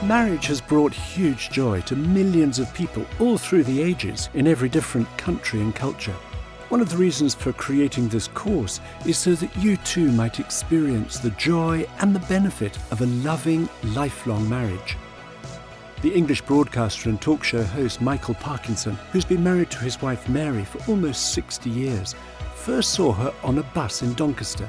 Marriage has brought huge joy to millions of people all through the ages in every different country and culture. One of the reasons for creating this course is so that you too might experience the joy and the benefit of a loving, lifelong marriage. The English broadcaster and talk show host Michael Parkinson, who's been married to his wife Mary for almost 60 years, first saw her on a bus in Doncaster.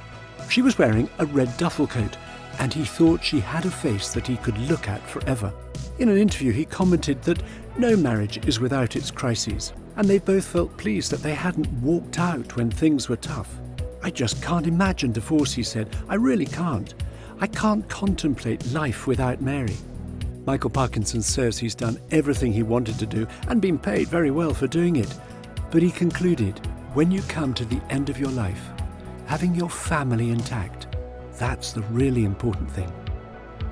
She was wearing a red duffel coat, and he thought she had a face that he could look at forever. In an interview, he commented that no marriage is without its crises, and they both felt pleased that they hadn't walked out when things were tough. "I just can't imagine divorce," he said. "I really can't. I can't contemplate life without Mary." Michael Parkinson says he's done everything he wanted to do and been paid very well for doing it. But he concluded, when you come to the end of your life, having your family intact, that's the really important thing.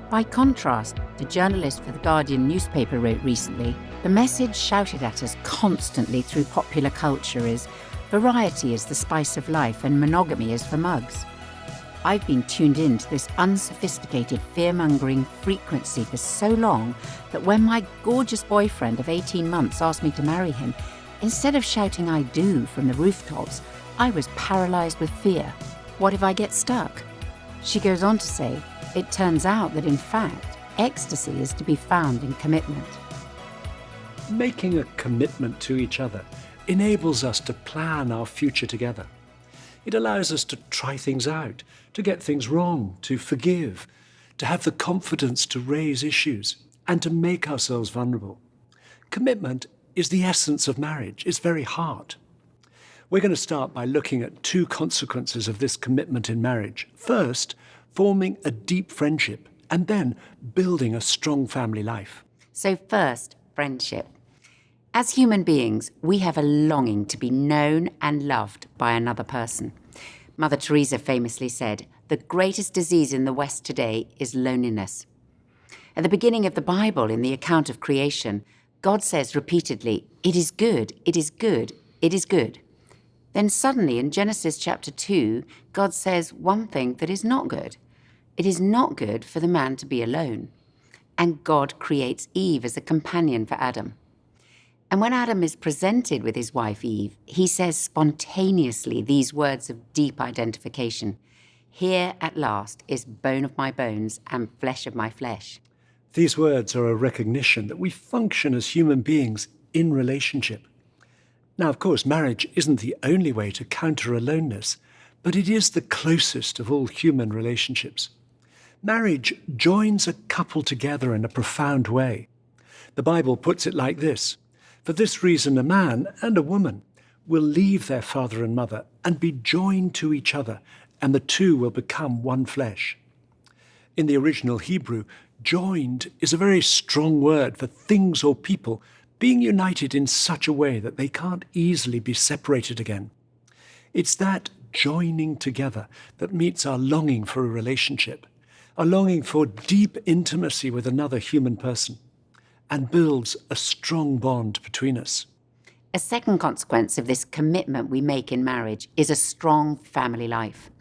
By contrast, the journalist for The Guardian newspaper wrote recently, the message shouted at us constantly through popular culture is, variety is the spice of life and monogamy is for mugs. I've been tuned in to this unsophisticated, fear-mongering frequency for so long that when my gorgeous boyfriend of 18 months asked me to marry him, instead of shouting "I do" from the rooftops, I was paralysed with fear. What if I get stuck? She goes on to say, it turns out that in fact, ecstasy is to be found in commitment. Making a commitment to each other enables us to plan our future together. It allows us to try things out, to get things wrong, to forgive, to have the confidence to raise issues, and to make ourselves vulnerable. Commitment is the essence of marriage, its very heart. We're going to start by looking at two consequences of this commitment in marriage. First, forming a deep friendship, and then building a strong family life. So first, friendship. As human beings, we have a longing to be known and loved by another person. Mother Teresa famously said, "The greatest disease in the West today is loneliness." At the beginning of the Bible, in the account of creation, God says repeatedly, "It is good, it is good, it is good." Then suddenly in Genesis chapter 2, God says one thing that is not good. It is not good for the man to be alone. And God creates Eve as a companion for Adam. And when Adam is presented with his wife Eve, he says spontaneously these words of deep identification. "Here at last is bone of my bones and flesh of my flesh." These words are a recognition that we function as human beings in relationship. Now, of course, marriage isn't the only way to counter aloneness, but it is the closest of all human relationships. Marriage joins a couple together in a profound way. The Bible puts it like this: "For this reason a man and a woman will leave their father and mother and be joined to each other, and the two will become one flesh." In the original Hebrew, joined is a very strong word for things or people being united in such a way that they can't easily be separated again. It's that joining together that meets our longing for a relationship, a longing for deep intimacy with another human person, and builds a strong bond between us. A second consequence of this commitment we make in marriage is a strong family life.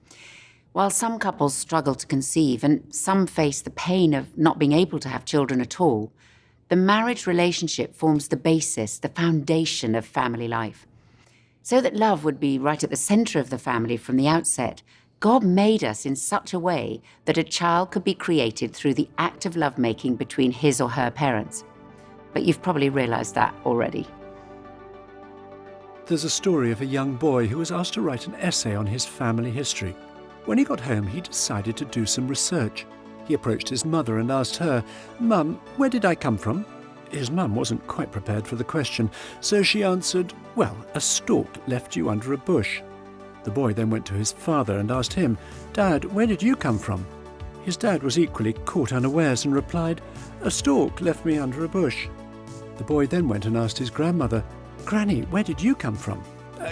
While some couples struggle to conceive and some face the pain of not being able to have children at all, the marriage relationship forms the basis, the foundation of family life. So that love would be right at the center of the family from the outset, God made us in such a way that a child could be created through the act of lovemaking between his or her parents. But you've probably realized that already. There's a story of a young boy who was asked to write an essay on his family history. When he got home, he decided to do some research. He approached his mother and asked her, "Mum, where did I come from?" His mum wasn't quite prepared for the question, so she answered, "Well, a stork left you under a bush." The boy then went to his father and asked him, "Dad, where did you come from?" His dad was equally caught unawares and replied, "A stork left me under a bush." The boy then went and asked his grandmother, "Granny, where did you come from?"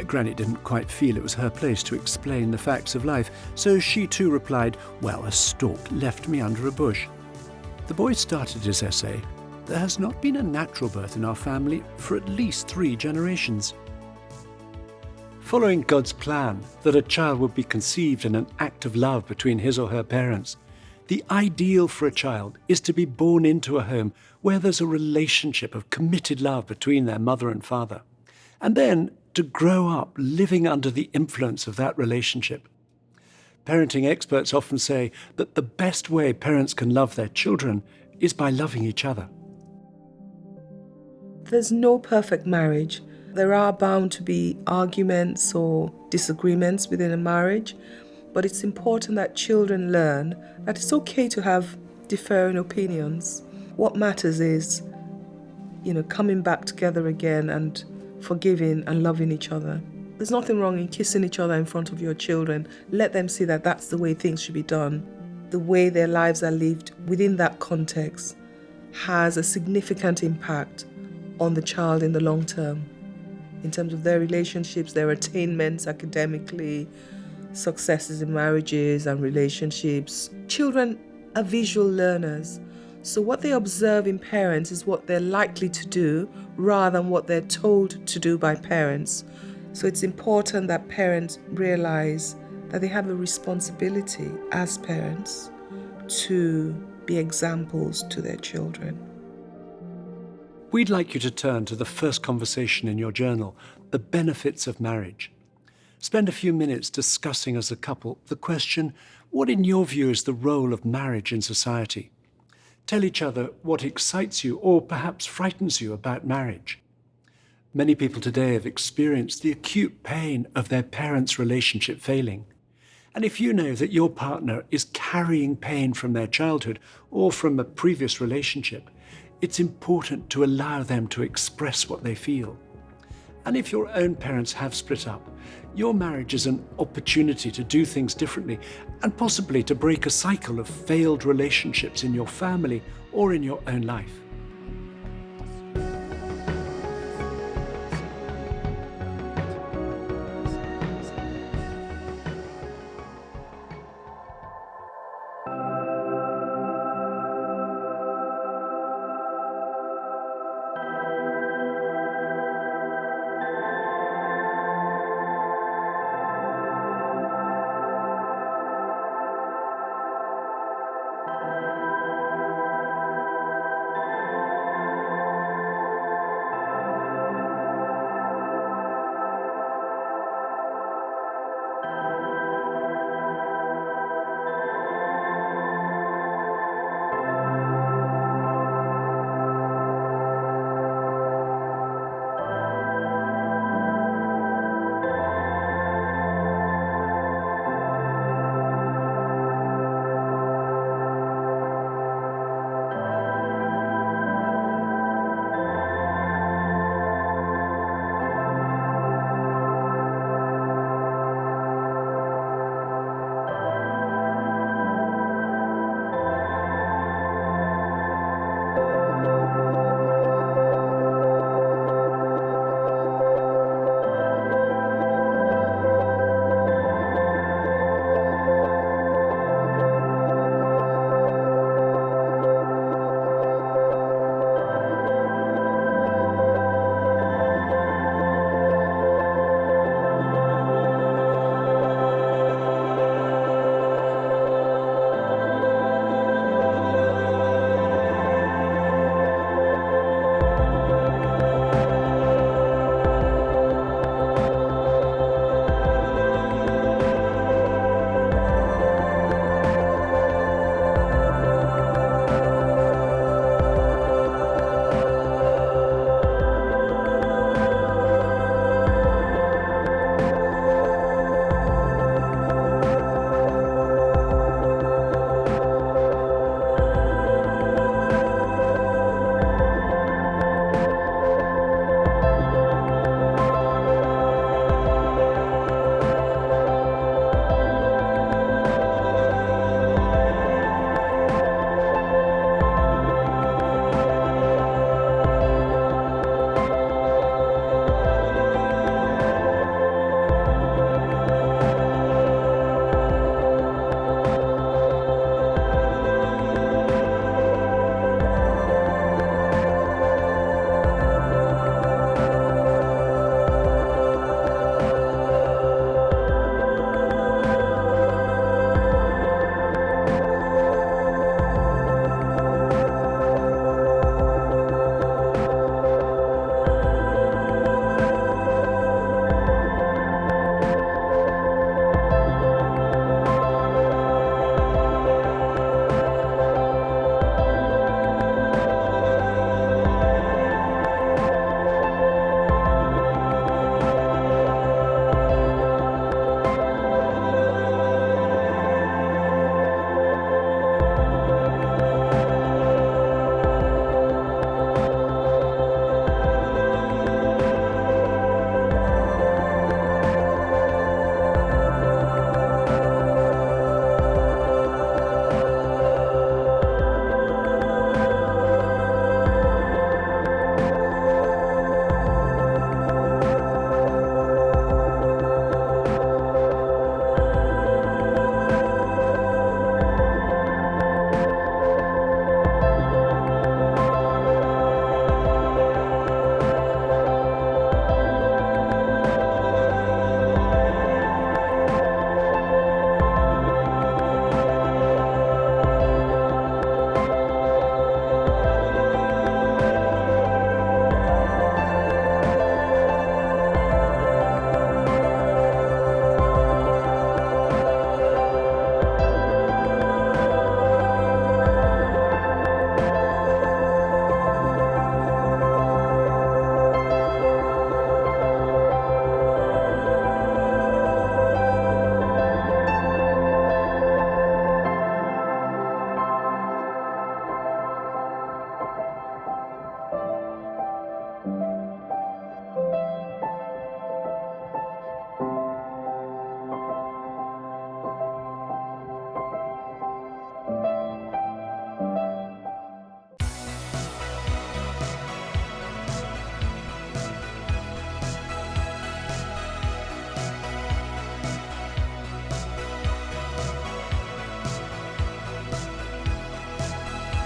Granny didn't quite feel it was her place to explain the facts of life, so she too replied, "Well, a stork left me under a bush." The boy started his essay, "There has not been a natural birth in our family for at least 3 generations." Following God's plan that a child would be conceived in an act of love between his or her parents, The ideal for a child is to be born into a home where there's a relationship of committed love between their mother and father, and then to grow up living under the influence of that relationship. Parenting experts often say that the best way parents can love their children is by loving each other. There's no perfect marriage. There are bound to be arguments or disagreements within a marriage, but it's important that children learn that it's okay to have differing opinions. What matters is, coming back together again and forgiving and loving each other. There's nothing wrong in kissing each other in front of your children. Let them see that that's the way things should be done. The way their lives are lived within that context has a significant impact on the child in the long term, in terms of their relationships, their attainments academically, successes in marriages and relationships. Children are visual learners, so what they observe in parents is what they're likely to do rather than what they're told to do by parents. So it's important that parents realize that they have a responsibility as parents to be examples to their children. We'd like you to turn to the first conversation in your journal, The Benefits of Marriage. Spend a few minutes discussing as a couple the question, what in your view is the role of marriage in society? Tell each other what excites you or perhaps frightens you about marriage. Many people today have experienced the acute pain of their parents' relationship failing. And if you know that your partner is carrying pain from their childhood or from a previous relationship, it's important to allow them to express what they feel. And if your own parents have split up, your marriage is an opportunity to do things differently and possibly to break a cycle of failed relationships in your family or in your own life.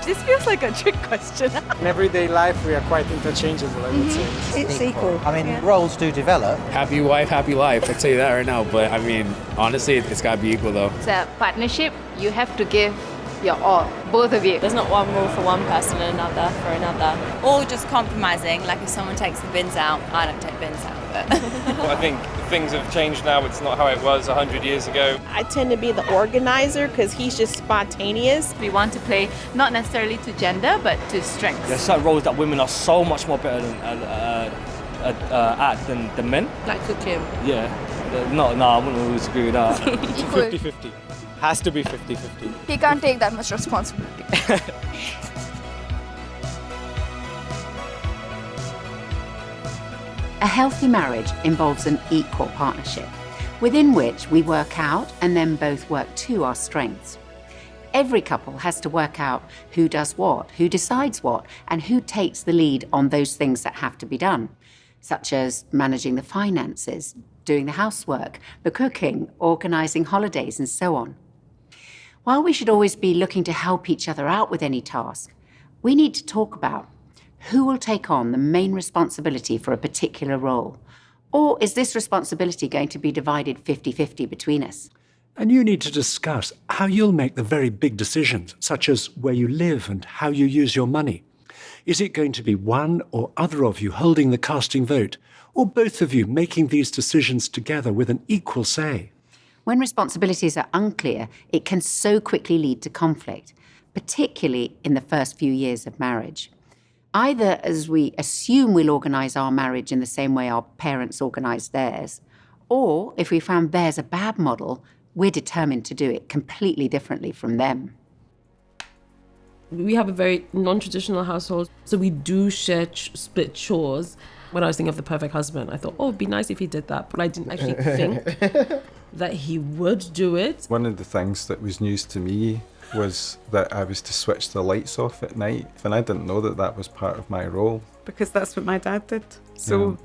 This feels like a trick question. In everyday life, we are quite interchangeable, I would say. It's equal. I mean, roles do develop. Happy wife, happy life. I tell you that right now. But I mean, honestly, it's got to be equal though. It's a partnership. You have to give your all, both of you. There's not one rule for one person and another for another. Or just compromising, like if someone takes the bins out, I don't take bins out. But well, I think things have changed now. It's not how it was 100 years ago. I tend to be the organizer because he's just spontaneous. We want to play not necessarily to gender, but to strengths. There's certain roles that women are so much more better at than men. Like cooking. Yeah. No, I wouldn't always agree with that. 50-50. Has to be 50-50. He can't take that much responsibility. A healthy marriage involves an equal partnership, within which we work out and then both work to our strengths. Every couple has to work out who does what, who decides what, and who takes the lead on those things that have to be done, such as managing the finances, doing the housework, the cooking, organising holidays, and so on. While we should always be looking to help each other out with any task, we need to talk about who will take on the main responsibility for a particular role. Or is this responsibility going to be divided 50-50 between us? And you need to discuss how you'll make the very big decisions, such as where you live and how you use your money. Is it going to be one or other of you holding the casting vote, or both of you making these decisions together with an equal say? When responsibilities are unclear, it can so quickly lead to conflict, particularly in the first few years of marriage. Either as we assume we'll organise our marriage in the same way our parents organised theirs, or if we found theirs a bad model, we're determined to do it completely differently from them. We have a very non-traditional household, so we do share split chores. When I was thinking of the perfect husband, I thought, oh, it'd be nice if he did that, but I didn't actually think that he would do it. One of the things that was news to me was that I was to switch the lights off at night, and I didn't know that that was part of my role. Because that's what my dad did. So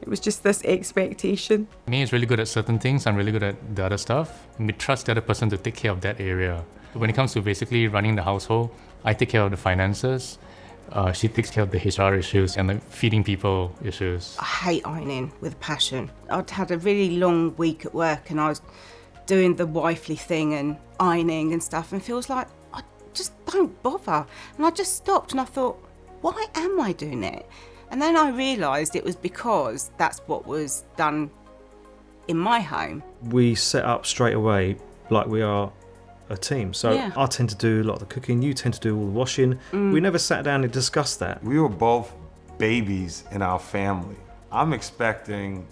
it was just this expectation. Me is really good at certain things, I'm really good at the other stuff. And we trust the other person to take care of that area. When it comes to basically running the household, I take care of the finances. She takes care of the HR issues and the feeding people issues. I hate ironing with a passion. I'd had a really long week at work and I was doing the wifely thing and ironing and stuff, and feels like I just don't bother. And I just stopped and I thought, why am I doing it? And then I realised it was because that's what was done in my home. We set up straight away like we are a team. So I tend to do a lot of the cooking, you tend to do all the washing. We never sat down and discussed that. We were both babies in our family. I'm expecting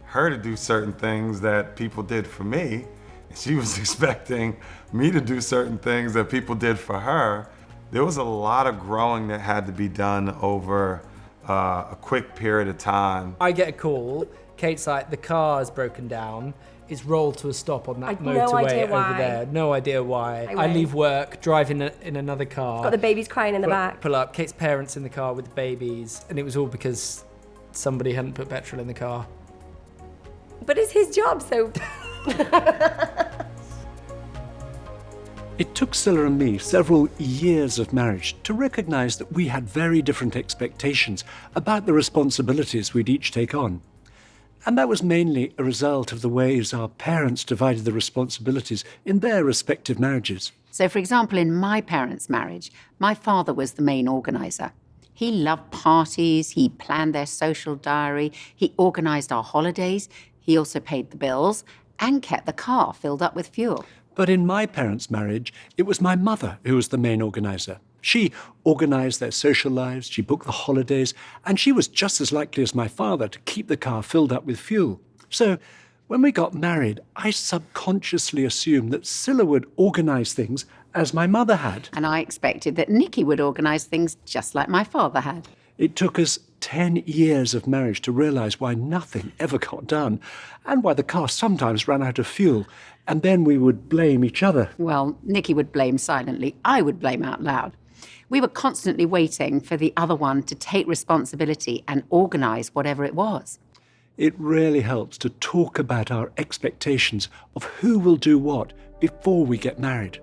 her to do certain things that people did for me, and she was expecting me to do certain things that people did for her. There was a lot of growing that had to be done over a quick period of time. I get a call, Kate's like, the car's broken down. It's rolled to a stop on that motorway over there. No idea why. I leave work, drive in another car. Got the babies crying in the back. Pull up, Kate's parents in the car with the babies, and it was all because somebody hadn't put petrol in the car. But it's his job, so... It took Scylla and me several years of marriage to recognise that we had very different expectations about the responsibilities we'd each take on. And that was mainly a result of the ways our parents divided the responsibilities in their respective marriages. So, for example, in my parents' marriage, my father was the main organiser. He loved parties, he planned their social diary, he organised our holidays, he also paid the bills and kept the car filled up with fuel. But in my parents' marriage, it was my mother who was the main organiser. She organised their social lives, she booked the holidays, and she was just as likely as my father to keep the car filled up with fuel. So, when we got married, I subconsciously assumed that Scylla would organise things as my mother had. And I expected that Nikki would organise things just like my father had. It took us 10 years of marriage to realise why nothing ever got done, and why the car sometimes ran out of fuel, and then we would blame each other. Well, Nikki would blame silently, I would blame out loud. We were constantly waiting for the other one to take responsibility and organise whatever it was. It really helps to talk about our expectations of who will do what before we get married.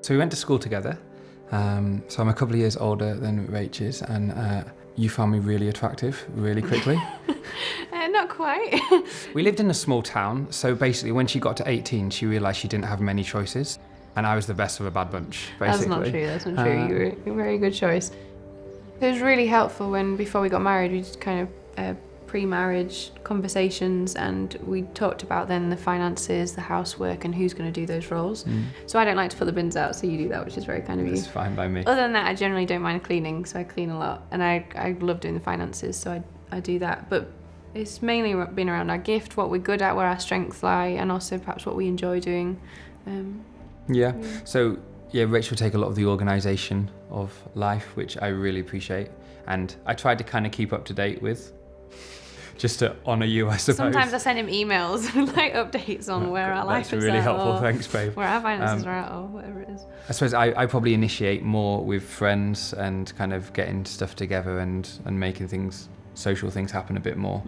So we went to school together. So I'm a couple of years older than Rach is, and you found me really attractive really quickly. Not quite. We lived in a small town, so basically when she got to 18, she realised she didn't have many choices, and I was the best of a bad bunch, basically. That's not true. You were a very good choice. It was really helpful when, before we got married, we did kind of pre-marriage conversations, and we talked about then the finances, the housework, and who's going to do those roles. So I don't like to put the bins out, so you do that, which is very kind of you. That's fine by me. Other than that, I generally don't mind cleaning, so I clean a lot, and I love doing the finances, so I do that. But it's mainly been around our gift, what we're good at, where our strengths lie, and also perhaps what we enjoy doing. So Rach will take a lot of the organisation of life, which I really appreciate, and I tried to kind of keep up to date with, just to honour you, I suppose. Sometimes I send him emails with like updates on where our life is at. That's really helpful, thanks babe. Where our finances are at, or whatever it is. I suppose I probably initiate more with friends and kind of getting stuff together and making social things happen a bit more.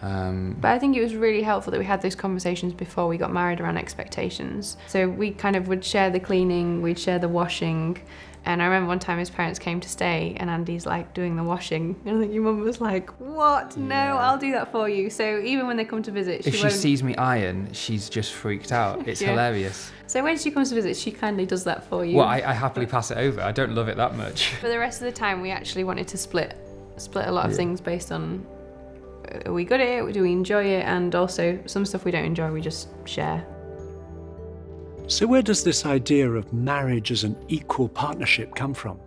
But I think it was really helpful that we had those conversations before we got married around expectations. So we kind of would share the cleaning, we'd share the washing. And I remember one time his parents came to stay and Andy's like doing the washing. And I think your mum was like, what? No, I'll do that for you. So even when they come to visit, if she sees me iron, she's just freaked out. It's hilarious. So when she comes to visit, she kindly does that for you. Well, I happily pass it over. I don't love it that much. For the rest of the time, we actually wanted to split a lot of things based on, are we good at it? Do we enjoy it? And also some stuff we don't enjoy, we just share. So where does this idea of marriage as an equal partnership come from?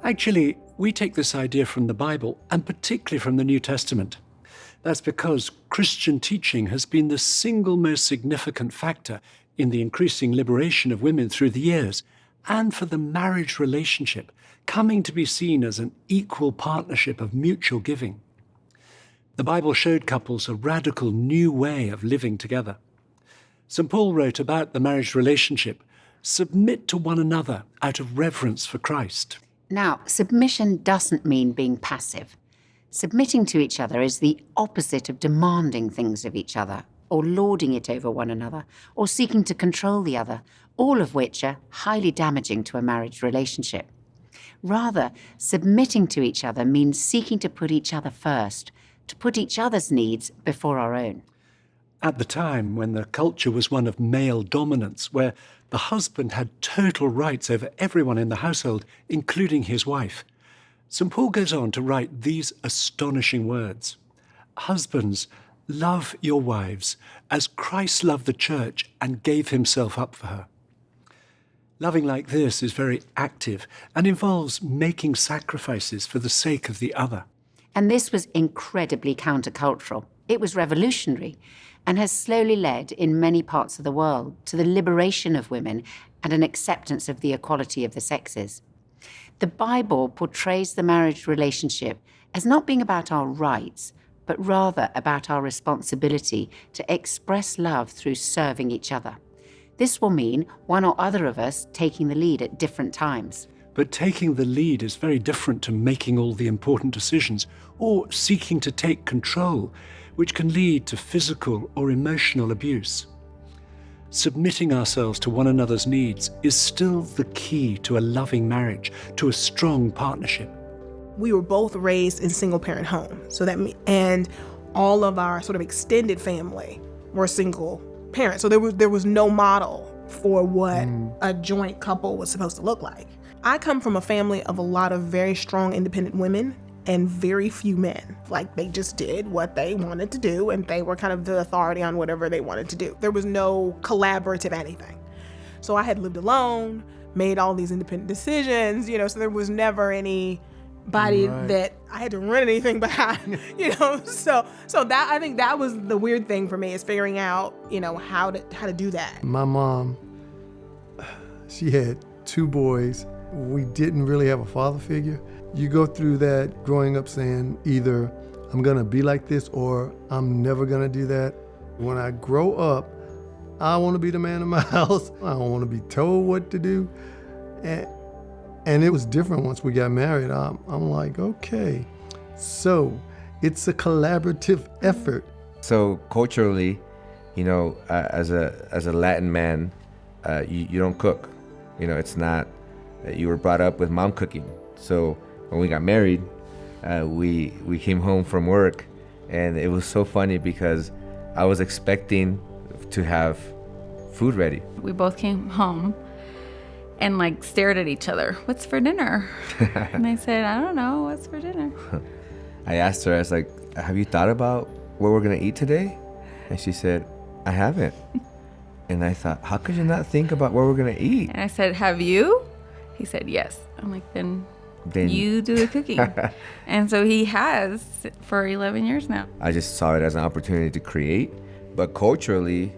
Actually, we take this idea from the Bible, and particularly from the New Testament. That's because Christian teaching has been the single most significant factor in the increasing liberation of women through the years, and for the marriage relationship coming to be seen as an equal partnership of mutual giving. The Bible showed couples a radical new way of living together. St. Paul wrote about the marriage relationship, submit to one another out of reverence for Christ. Now, submission doesn't mean being passive. Submitting to each other is the opposite of demanding things of each other, or lording it over one another, or seeking to control the other, all of which are highly damaging to a marriage relationship. Rather, submitting to each other means seeking to put each other first, to put each other's needs before our own. At the time when the culture was one of male dominance, where the husband had total rights over everyone in the household, including his wife, St. Paul goes on to write these astonishing words. Husbands, love your wives as Christ loved the church and gave himself up for her. Loving like this is very active and involves making sacrifices for the sake of the other. And this was incredibly countercultural. It was revolutionary and has slowly led in many parts of the world to the liberation of women and an acceptance of the equality of the sexes. The Bible portrays the marriage relationship as not being about our rights, but rather about our responsibility to express love through serving each other. This will mean one or other of us taking the lead at different times. But taking the lead is very different to making all the important decisions or seeking to take control, which can lead to physical or emotional abuse. Submitting ourselves to one another's needs is still the key to a loving marriage, to a strong partnership. We were both raised in single-parent homes, and all of our sort of extended family were single parents. So there was no model for what a joint couple was supposed to look like. I come from a family of a lot of very strong independent women and very few men. Like, they just did what they wanted to do, and they were kind of the authority on whatever they wanted to do. There was no collaborative anything. So I had lived alone, made all these independent decisions, so there was never anybody that I had to run anything behind, So that, I think that was the weird thing for me, is figuring out, how to do that. My mom, she had 2 boys. We didn't really have a father figure. You go through that growing up saying either I'm gonna be like this or I'm never gonna do that. When I grow up, I wanna be the man in my house. I don't wanna be told what to do. And it was different once we got married. I'm like, okay, so it's a collaborative effort. So culturally, as a Latin man, you don't cook. it's not you were brought up with mom cooking. So when we got married, we came home from work, and it was so funny because I was expecting to have food ready. We both came home and like stared at each other. What's for dinner? And I said, I don't know. What's for dinner? I asked her, I was like, have you thought about what we're going to eat today? And she said, I haven't. And I thought, how could you not think about what we're going to eat? And I said, have you? He said, yes. I'm like, then you do the cooking. And so he has for 11 years now. I just saw it as an opportunity to create. But culturally,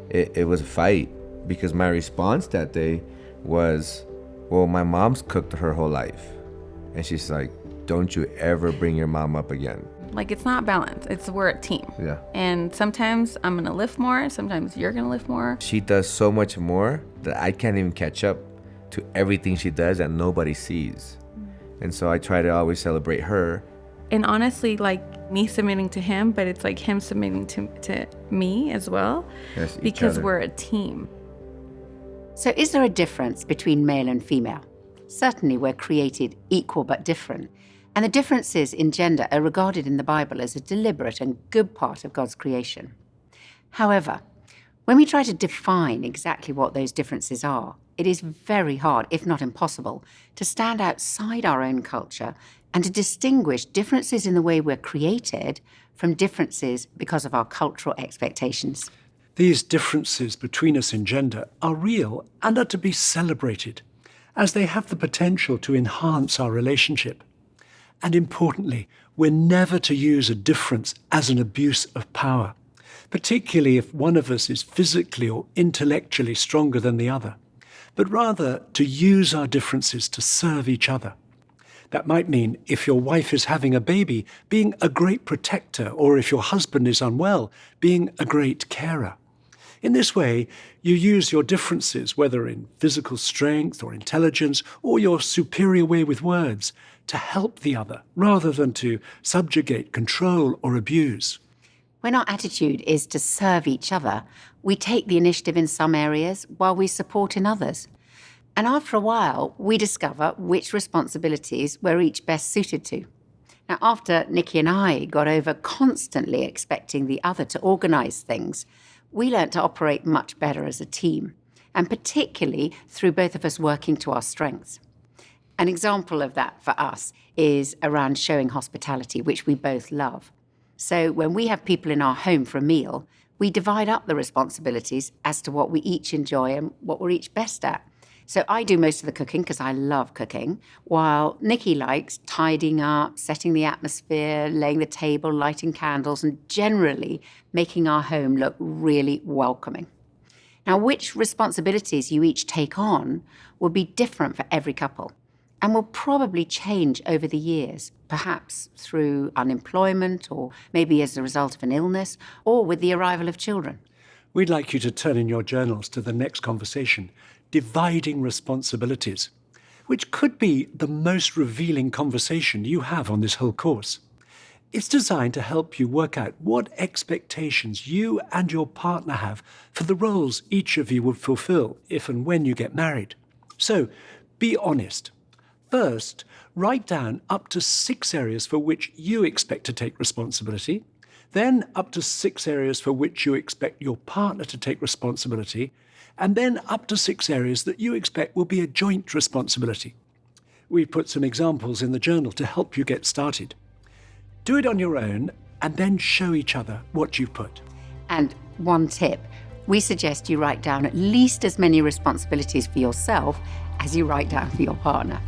it was a fight, because my response that day was, well, my mom's cooked her whole life. And she's like, don't you ever bring your mom up again. Like, it's not balanced. We're a team. Yeah. And sometimes I'm going to lift more. Sometimes you're going to lift more. She does so much more that I can't even catch up to everything she does that nobody sees. And so I try to always celebrate her. And honestly, like, me submitting to him, but it's like him submitting to me as well. Yes, because we're a team. So is there a difference between male and female? Certainly we're created equal but different. And the differences in gender are regarded in the Bible as a deliberate and good part of God's creation. However, when we try to define exactly what those differences are, it is very hard, if not impossible, to stand outside our own culture and to distinguish differences in the way we're created from differences because of our cultural expectations. These differences between us in gender are real and are to be celebrated, as they have the potential to enhance our relationship. And importantly, we're never to use a difference as an abuse of power, particularly if one of us is physically or intellectually stronger than the other, but rather to use our differences to serve each other. That might mean if your wife is having a baby, being a great protector, or if your husband is unwell, being a great carer. In this way, you use your differences, whether in physical strength or intelligence, or your superior way with words, to help the other, rather than to subjugate, control, or abuse. When our attitude is to serve each other, we take the initiative in some areas while we support in others. And after a while, we discover which responsibilities we're each best suited to. Now, after Nikki and I got over constantly expecting the other to organise things, we learnt to operate much better as a team, and particularly through both of us working to our strengths. An example of that for us is around showing hospitality, which we both love. So when we have people in our home for a meal, we divide up the responsibilities as to what we each enjoy and what we're each best at. So I do most of the cooking because I love cooking, while Nikki likes tidying up, setting the atmosphere, laying the table, lighting candles, and generally making our home look really welcoming. Now, which responsibilities you each take on will be different for every couple and will probably change over the years, perhaps through unemployment or maybe as a result of an illness or with the arrival of children. We'd like you to turn in your journals to the next conversation, Dividing Responsibilities, which could be the most revealing conversation you have on this whole course. It's designed to help you work out what expectations you and your partner have for the roles each of you would fulfill if and when you get married. So, be honest. First, write down up to 6 areas for which you expect to take responsibility, then up to 6 areas for which you expect your partner to take responsibility, and then up to 6 areas that you expect will be a joint responsibility. We've put some examples in the journal to help you get started. Do it on your own and then show each other what you've put. And one tip, we suggest you write down at least as many responsibilities for yourself as you write down for your partner.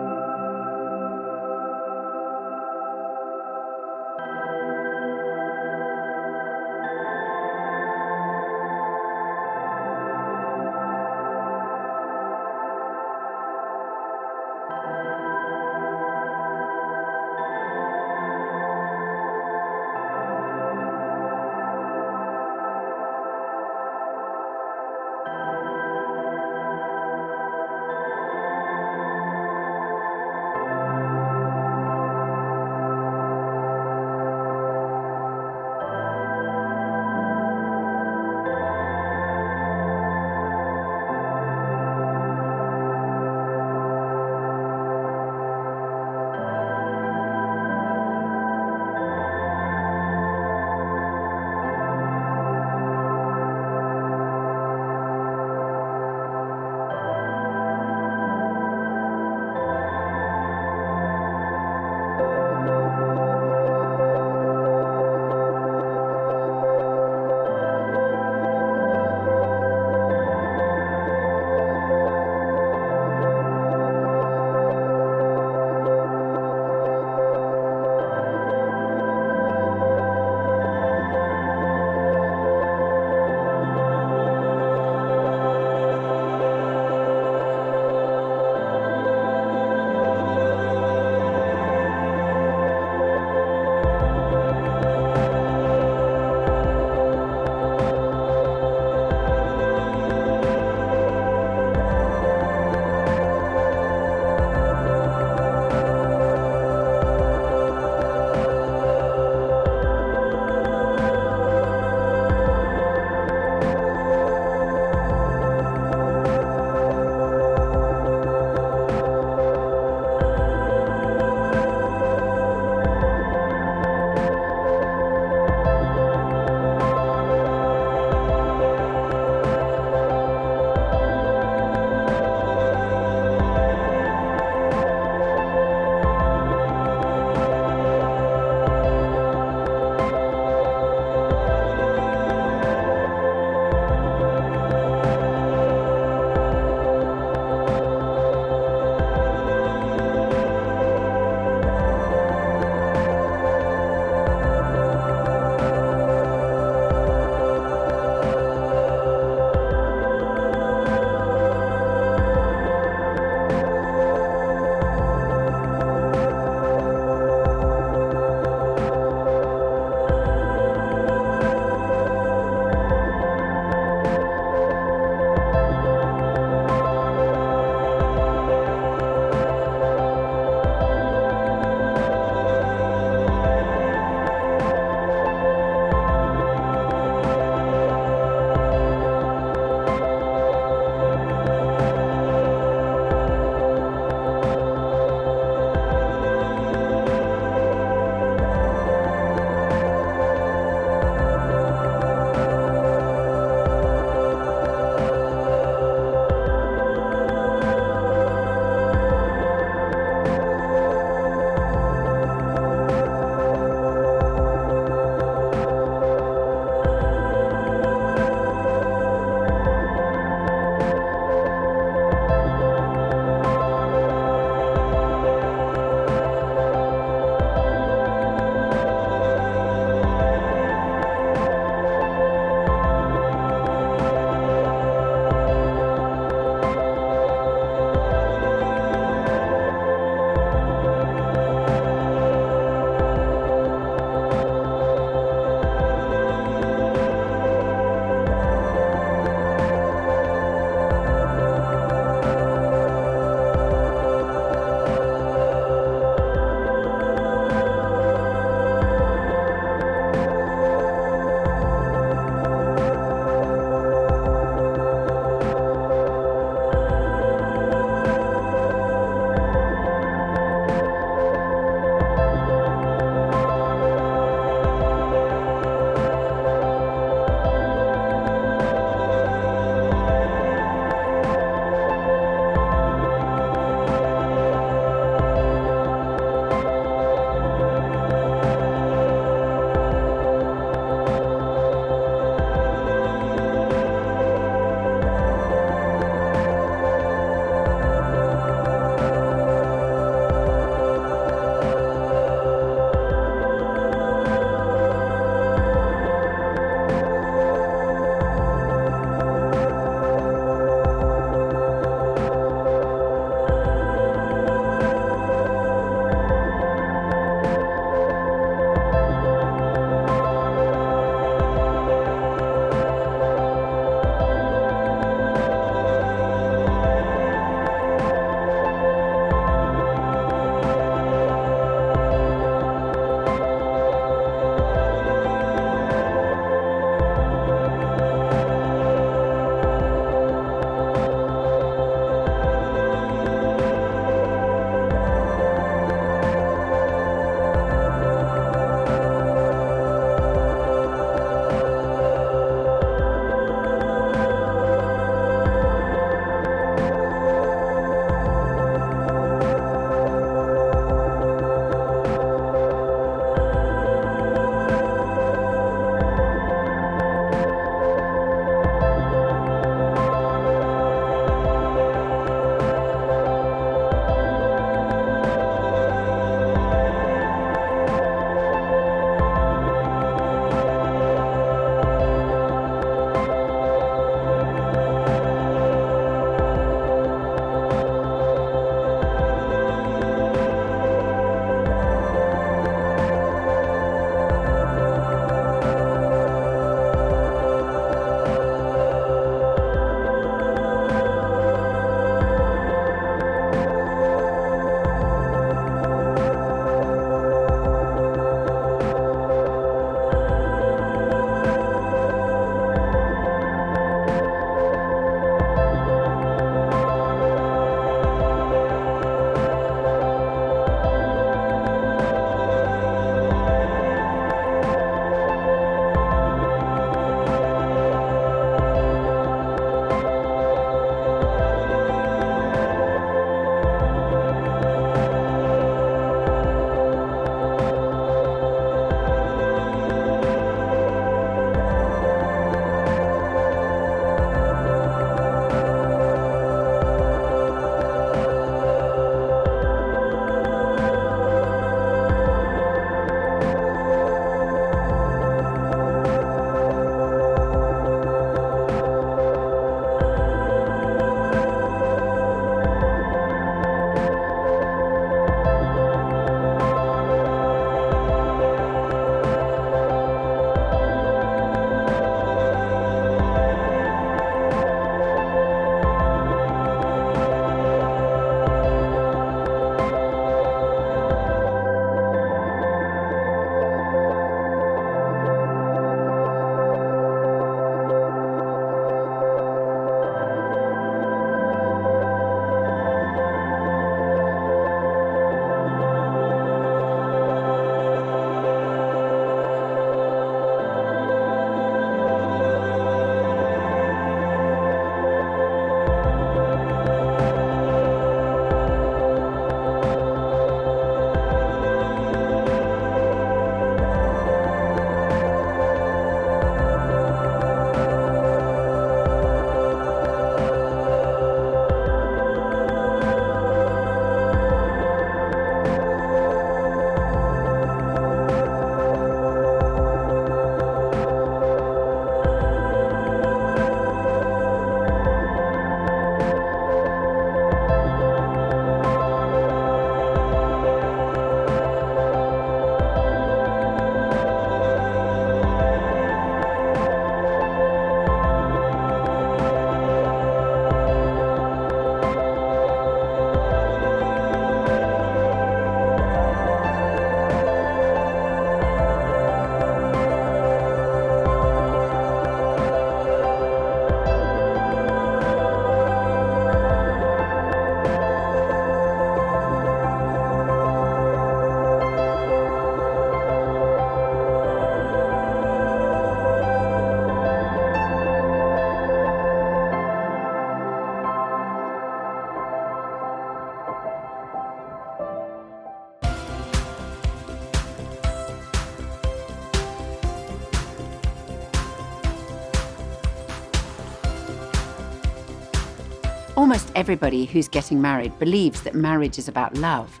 Almost everybody who's getting married believes that marriage is about love.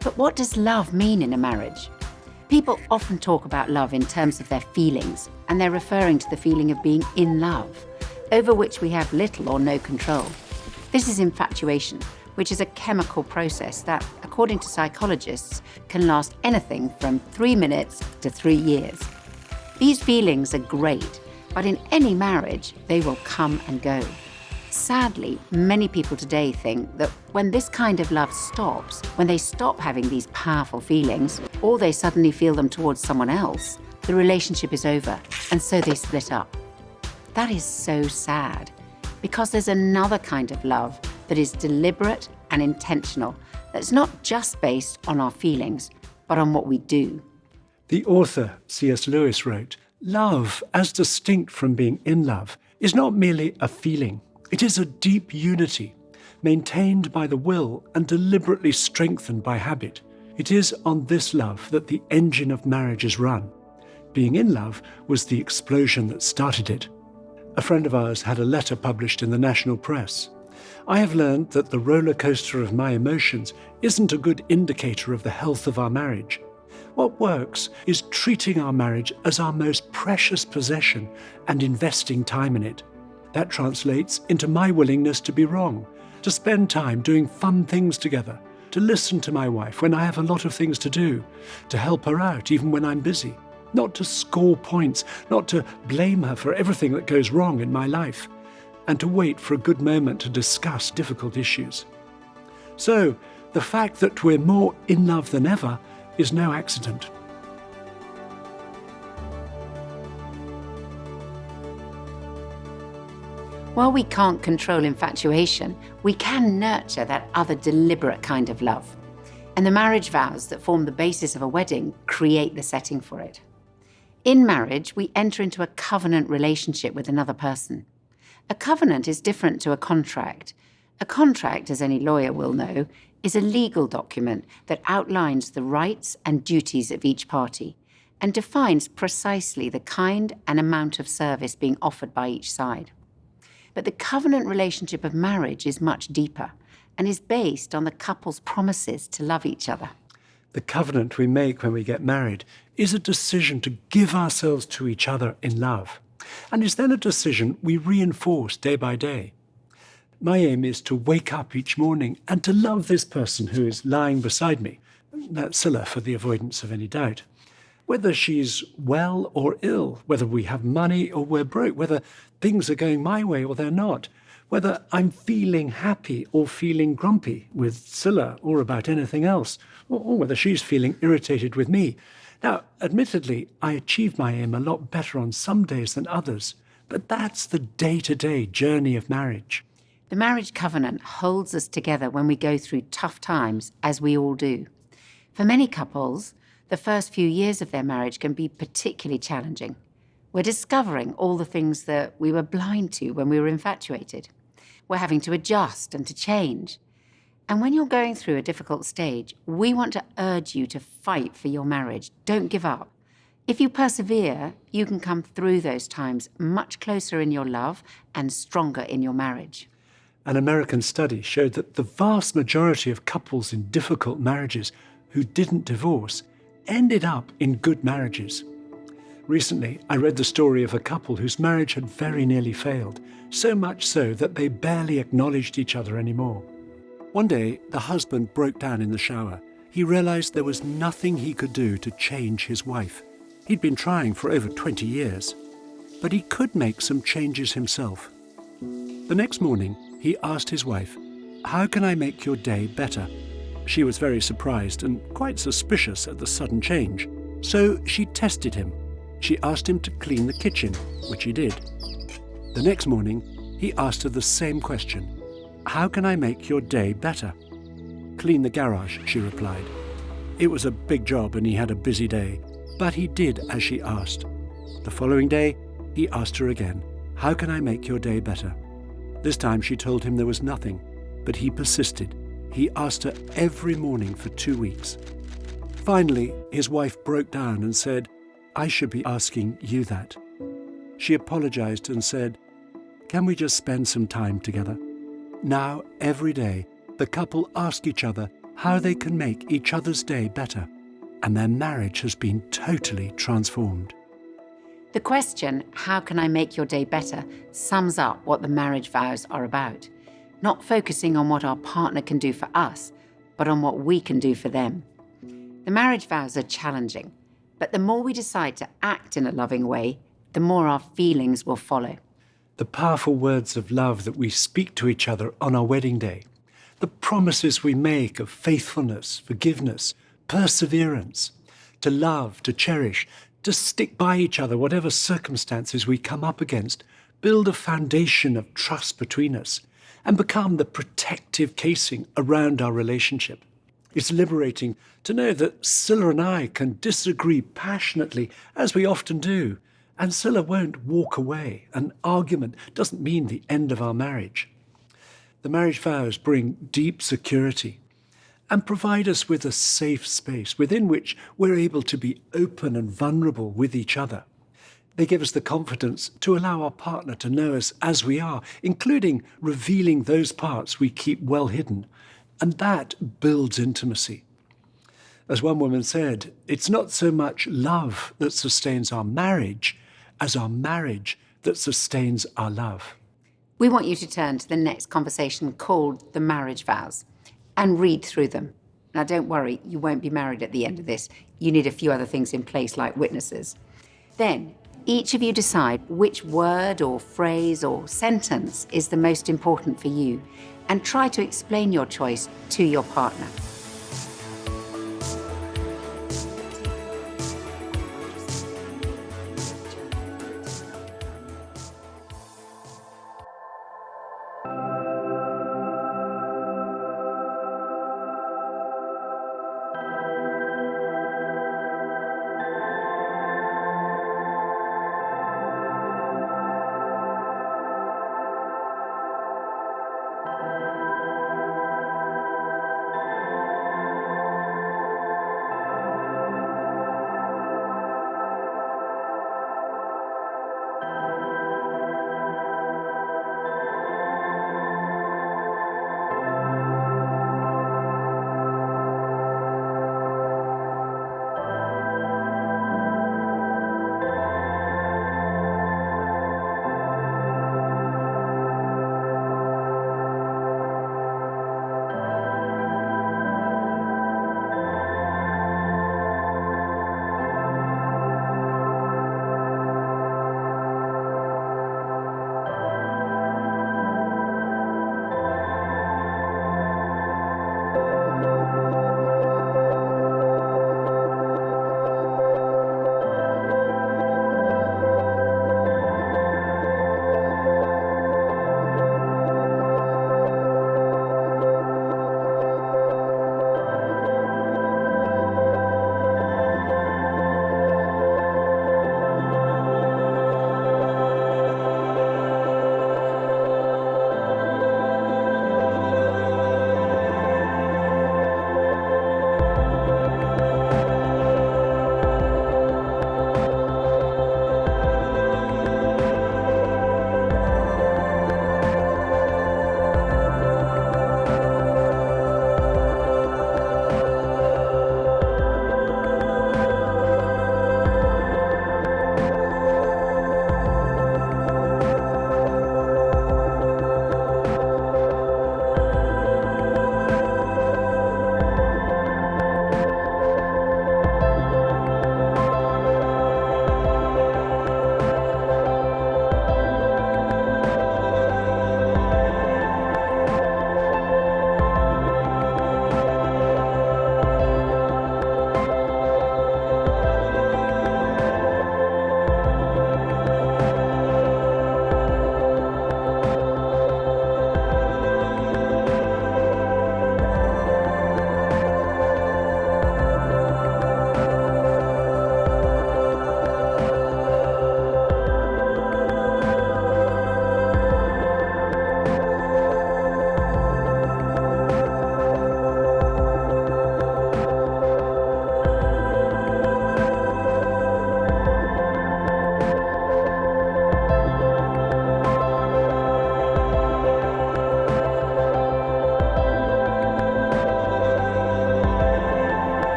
But what does love mean in a marriage? People often talk about love in terms of their feelings, and they're referring to the feeling of being in love, over which we have little or no control. This is infatuation, which is a chemical process that, according to psychologists, can last anything from 3 minutes to 3 years. These feelings are great, but in any marriage, they will come and go. Sadly, many people today think that when this kind of love stops, when they stop having these powerful feelings, or they suddenly feel them towards someone else, the relationship is over, and so they split up. That is so sad, because there's another kind of love that is deliberate and intentional, that's not just based on our feelings, but on what we do. The author, C.S. Lewis, wrote, "Love, as distinct from being in love, is not merely a feeling. It is a deep unity, maintained by the will and deliberately strengthened by habit. It is on this love that the engine of marriage is run. Being in love was the explosion that started it." A friend of ours had a letter published in the national press. "I have learned that the roller coaster of my emotions isn't a good indicator of the health of our marriage. What works is treating our marriage as our most precious possession and investing time in it. That translates into my willingness to be wrong, to spend time doing fun things together, to listen to my wife when I have a lot of things to do, to help her out even when I'm busy, not to score points, not to blame her for everything that goes wrong in my life, and to wait for a good moment to discuss difficult issues. So, the fact that we're more in love than ever is no accident." While we can't control infatuation, we can nurture that other deliberate kind of love. And the marriage vows that form the basis of a wedding create the setting for it. In marriage, we enter into a covenant relationship with another person. A covenant is different to a contract. A contract, as any lawyer will know, is a legal document that outlines the rights and duties of each party and defines precisely the kind and amount of service being offered by each side. But the covenant relationship of marriage is much deeper and is based on the couple's promises to love each other. The covenant we make when we get married is a decision to give ourselves to each other in love, and is then a decision we reinforce day by day. My aim is to wake up each morning and to love this person who is lying beside me. That's Scylla, for the avoidance of any doubt. Whether she's well or ill, whether we have money or we're broke, whether things are going my way or they're not, whether I'm feeling happy or feeling grumpy with Scylla or about anything else, or whether she's feeling irritated with me. Now, admittedly, I achieve my aim a lot better on some days than others, but that's the day-to-day journey of marriage. The marriage covenant holds us together when we go through tough times, as we all do. For many couples, the first few years of their marriage can be particularly challenging. We're discovering all the things that we were blind to when we were infatuated. We're having to adjust and to change. And when you're going through a difficult stage, we want to urge you to fight for your marriage. Don't give up. If you persevere, you can come through those times much closer in your love and stronger in your marriage. An American study showed that the vast majority of couples in difficult marriages who didn't divorce ended up in good marriages. Recently, I read the story of a couple whose marriage had very nearly failed, so much so that they barely acknowledged each other anymore. One day, the husband broke down in the shower. He realized there was nothing he could do to change his wife. He'd been trying for over 20 years, but he could make some changes himself. The next morning, he asked his wife, "How can I make your day better?" She was very surprised and quite suspicious at the sudden change, so she tested him. She asked him to clean the kitchen, which he did. The next morning, he asked her the same question. "How can I make your day better?" "Clean the garage," she replied. It was a big job and he had a busy day, but he did as she asked. The following day, he asked her again, "How can I make your day better?" This time she told him there was nothing, but he persisted. He asked her every morning for 2 weeks. Finally, his wife broke down and said, "I should be asking you that." She apologized and said, "Can we just spend some time together?" Now, every day, the couple ask each other how they can make each other's day better, and their marriage has been totally transformed. The question, how can I make your day better, sums up what the marriage vows are about. Not focusing on what our partner can do for us, but on what we can do for them. The marriage vows are challenging, but the more we decide to act in a loving way, the more our feelings will follow. The powerful words of love that we speak to each other on our wedding day, the promises we make of faithfulness, forgiveness, perseverance, to love, to cherish, to stick by each other whatever circumstances we come up against, build a foundation of trust between us, and become the protective casing around our relationship. It's liberating to know that Scylla and I can disagree passionately, as we often do, and Scylla won't walk away. An argument doesn't mean the end of our marriage. The marriage vows bring deep security and provide us with a safe space within which we're able to be open and vulnerable with each other. They give us the confidence to allow our partner to know us as we are, including revealing those parts we keep well hidden, and that builds intimacy. As one woman said, it's not so much love that sustains our marriage as our marriage that sustains our love. We want you to turn to the next conversation called the marriage vows and read through them. Now, don't worry, you won't be married at the end of this. You need a few other things in place, like witnesses. Then, each of you decide which word or phrase or sentence is the most important for you, and try to explain your choice to your partner.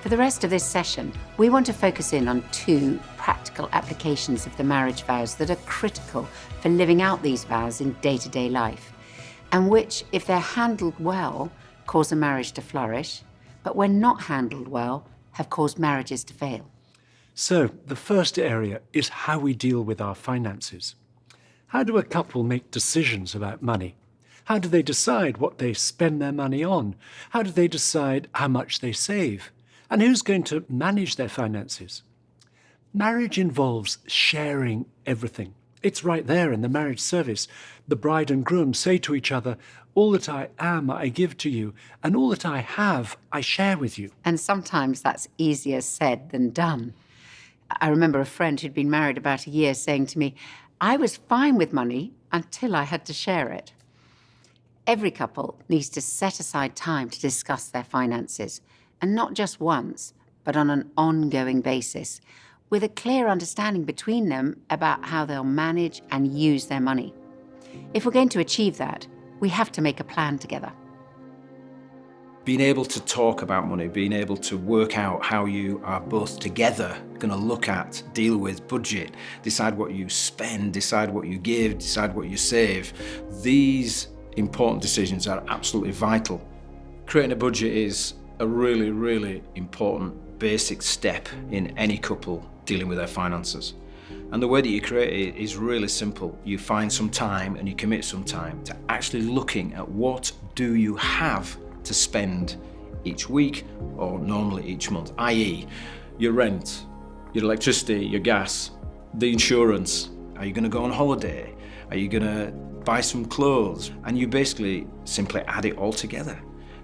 For the rest of this session, we want to focus in on 2 practical applications of the marriage vows that are critical for living out these vows in day-to-day life, and which, if they're handled well, cause a marriage to flourish, but when not handled well, have caused marriages to fail. So, the first area is how we deal with our finances. How do a couple make decisions about money? How do they decide what they spend their money on? How do they decide how much they save? And who's going to manage their finances? Marriage involves sharing everything. It's right there in the marriage service. The bride and groom say to each other, "All that I am, I give to you, and all that I have, I share with you." And sometimes that's easier said than done. I remember a friend who'd been married about a year saying to me, "I was fine with money until I had to share it." Every couple needs to set aside time to discuss their finances, and not just once, but on an ongoing basis, with a clear understanding between them about how they'll manage and use their money. If we're going to achieve that, we have to make a plan together. Being able to talk about money, being able to work out how you are both together going to look at, deal with, budget, decide what you spend, decide what you give, decide what you save. These important decisions are absolutely vital. Creating a budget is a really, really important basic step in any couple dealing with their finances. And the way that you create it is really simple. You find some time and you commit some time to actually looking at what do you have to spend each week or normally each month, i.e. your rent, your electricity, your gas, the insurance. Are you going to go on holiday? Are you going to buy some clothes? And you basically simply add it all together.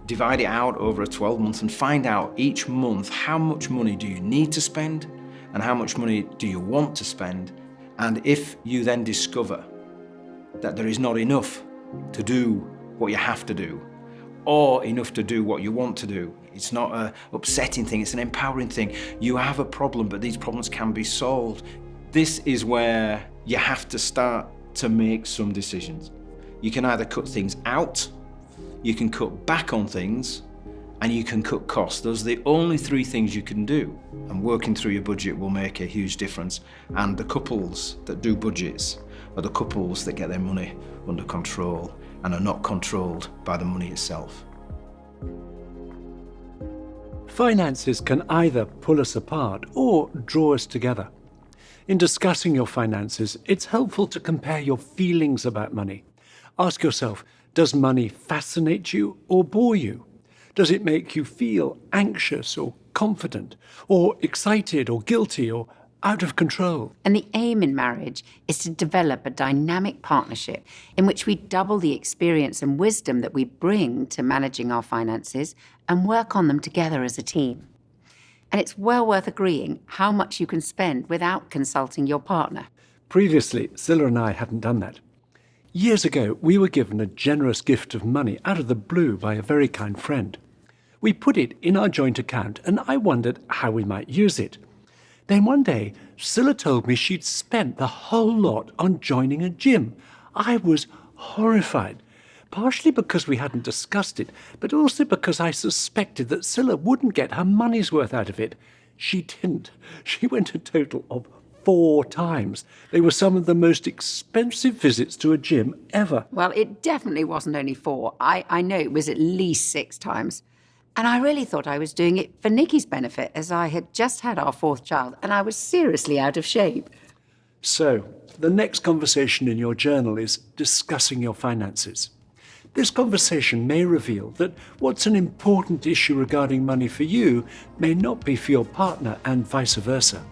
Divide it out over a 12-month and find out each month how much money do you need to spend and how much money do you want to spend. And if you then discover that there is not enough to do what you have to do or enough to do what you want to do, it's not an upsetting thing, it's an empowering thing. You have a problem, but these problems can be solved. This is where you have to start to make some decisions. You can either cut things out, you can cut back on things, and you can cut costs. Those are the only 3 things you can do. And working through your budget will make a huge difference. And the couples that do budgets are the couples that get their money under control and are not controlled by the money itself. Finances can either pull us apart or draw us together. In discussing your finances, it's helpful to compare your feelings about money. Ask yourself, does money fascinate you or bore you? Does it make you feel anxious or confident, or excited or guilty or out of control? And the aim in marriage is to develop a dynamic partnership in which we double the experience and wisdom that we bring to managing our finances and work on them together as a team. And it's well worth agreeing how much you can spend without consulting your partner. Previously, Zilla and I hadn't done that. Years ago, we were given a generous gift of money out of the blue by a very kind friend. We put it in our joint account, and I wondered how we might use it. Then one day, Zilla told me she'd spent the whole lot on joining a gym. I was horrified, partially because we hadn't discussed it, but also because I suspected that Zilla wouldn't get her money's worth out of it. She didn't. She went a total of 4 times. They were some of the most expensive visits to a gym ever. Well, it definitely wasn't only 4. I know it was at least 6 times. And I really thought I was doing it for Nikki's benefit, as I had just had our 4th child, and I was seriously out of shape. So, the next conversation in your journal is discussing your finances. This conversation may reveal that what's an important issue regarding money for you may not be for your partner, and vice versa.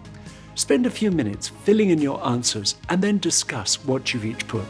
Spend a few minutes filling in your answers and then discuss what you've each put.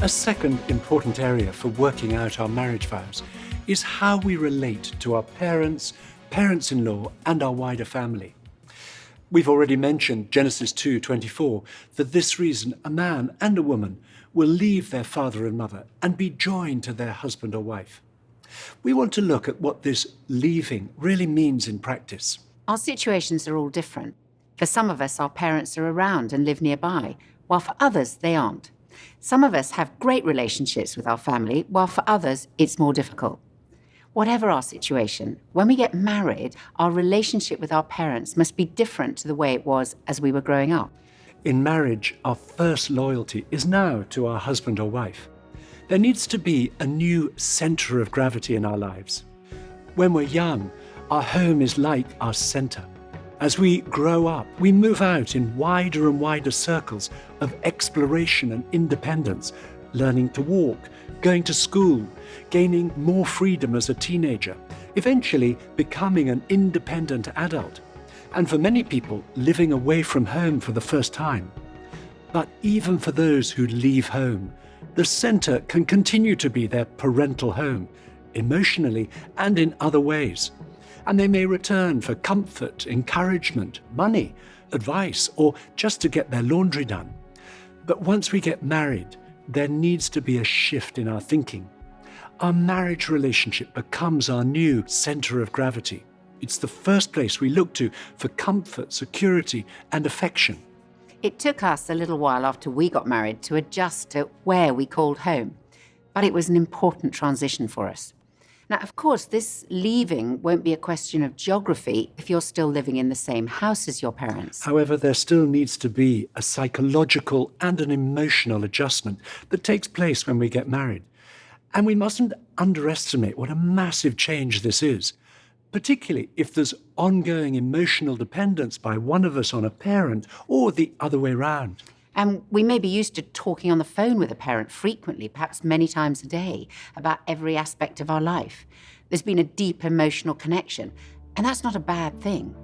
A second important area for working out our marriage vows is how we relate to our parents, parents-in-law, and our wider family. We've already mentioned Genesis 2:24. For this reason, a man and a woman will leave their father and mother and be joined to their husband or wife. We want to look at what this leaving really means in practice. Our situations are all different. For some of us, our parents are around and live nearby, while for others, they aren't. Some of us have great relationships with our family, while for others, it's more difficult. Whatever our situation, when we get married, our relationship with our parents must be different to the way it was as we were growing up. In marriage, our first loyalty is now to our husband or wife. There needs to be a new center of gravity in our lives. When we're young, our home is like our center. As we grow up, we move out in wider and wider circles of exploration and independence, learning to walk, going to school, gaining more freedom as a teenager, eventually becoming an independent adult, and for many people, living away from home for the first time. But even for those who leave home, the center can continue to be their parental home, emotionally and in other ways. And they may return for comfort, encouragement, money, advice, or just to get their laundry done. But once we get married, there needs to be a shift in our thinking. Our marriage relationship becomes our new center of gravity. It's the first place we look to for comfort, security, and affection. It took us a little while after we got married to adjust to where we called home, but it was an important transition for us. Now, of course, this leaving won't be a question of geography if you're still living in the same house as your parents. However, there still needs to be a psychological and an emotional adjustment that takes place when we get married. And we mustn't underestimate what a massive change this is, particularly if there's ongoing emotional dependence by one of us on a parent or the other way round. And we may be used to talking on the phone with a parent frequently, perhaps many times a day, about every aspect of our life. There's been a deep emotional connection, and that's not a bad thing.